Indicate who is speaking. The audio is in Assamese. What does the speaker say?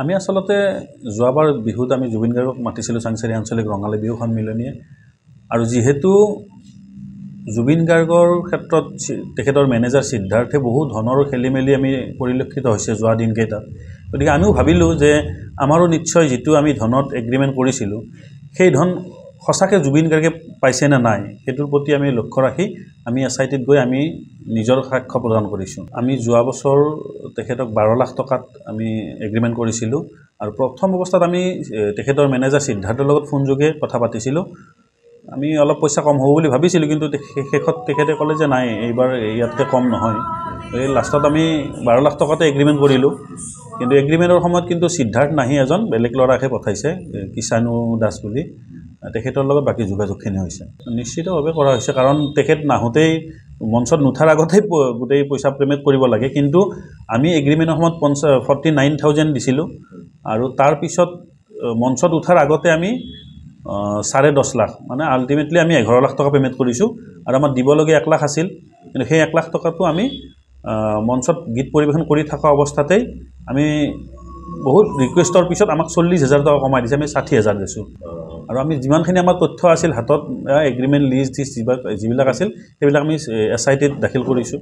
Speaker 1: আমি আসলতে যোৱাবাৰ বিহুত আমি জুবিন গাৰ্গক মাতিছিলোঁ চাংচাৰী আঞ্চলিক ৰঙালী বিহু সন্মিলনীয়ে আৰু যেহেতু জুবিন গাৰ্গৰ ক্ষেত্ৰত তেখেতৰ মেনেজাৰ সিদ্ধাৰ্থে বহু ধনৰ খেলিমেলি আমি পৰিলক্ষিত হৈছে যোৱা দিনকেইটাত গতিকে আমিও ভাবিলোঁ যে আমাৰো নিশ্চয় যেটো আমি ধনত এগ্ৰিমেণ্ট কৰিছিলোঁ সেই ধন সঁচাকৈ জুবিন গাৰ্গে পাইছে না নাই সেইটোৰ প্ৰতি আমি লক্ষ্য ৰাখি আমি এছআইটিত গৈ আমি নিজৰ সাক্ষ্য প্ৰদান কৰিছোঁ আমি যোৱা বছৰ তেখেতক 12 লাখ টকাত আমি এগ্ৰিমেণ্ট কৰিছিলোঁ আৰু প্ৰথম অৱস্থাত আমি তেখেতৰ মেনেজাৰ সিদ্ধাৰ্থৰ লগত ফোন যোগে কথা পাতিছিলোঁ আমি অলপ পইচা কম হ'ব বুলি ভাবিছিলোঁ কিন্তু শেষত তেখেতে ক'লে যে নাই এইবাৰ ইয়াতকৈ কম নহয় এই লাষ্টত আমি 12 লাখ টকাতে এগ্ৰিমেণ্ট কৰিলোঁ কিন্তু এগ্ৰিমেণ্টৰ সময়ত কিন্তু সিদ্ধাৰ্থ নাহি এজন বেলেগ ল'ৰাকে পঠাইছে কিষাণু দাস বুলি তেখেতৰ লগত বাকি যোগাযোগখিনি হৈছে নিশ্চিতভাৱে কৰা হৈছে কাৰণ তেখেত নাহোতেই মঞ্চত নুঠাৰ আগতেই গোটেই পইচা পেমেণ্ট কৰিব লাগে কিন্তু আমি এগ্ৰিমেণ্টৰ সময়ত 49,000 দিছিলোঁ আৰু তাৰ পিছত মঞ্চত উঠাৰ আগতে আমি 10.5 লাখ মানে আল্টিমেটলি আমি 11 লাখ টকা পেমেণ্ট কৰিছোঁ আৰু আমাৰ দিবলগীয়া 1 লাখ আছিল কিন্তু সেই 1 লাখ টকাটো আমি মঞ্চত গীত পৰিবেশন কৰি থকা অৱস্থাতেই আমি বহুত ৰিকুৱেষ্টৰ পিছত আমাক 40,000 টকা কমাই দিছে আমি 60,000 দিছোঁ আৰু আমি যিমানখিনি আমাৰ তথ্য আছিল হাতত এগ্ৰিমেণ্ট লিষ্ট যিবিলাক আছিল সেইবিলাক আমি এছআইটিত দাখিল কৰিছোঁ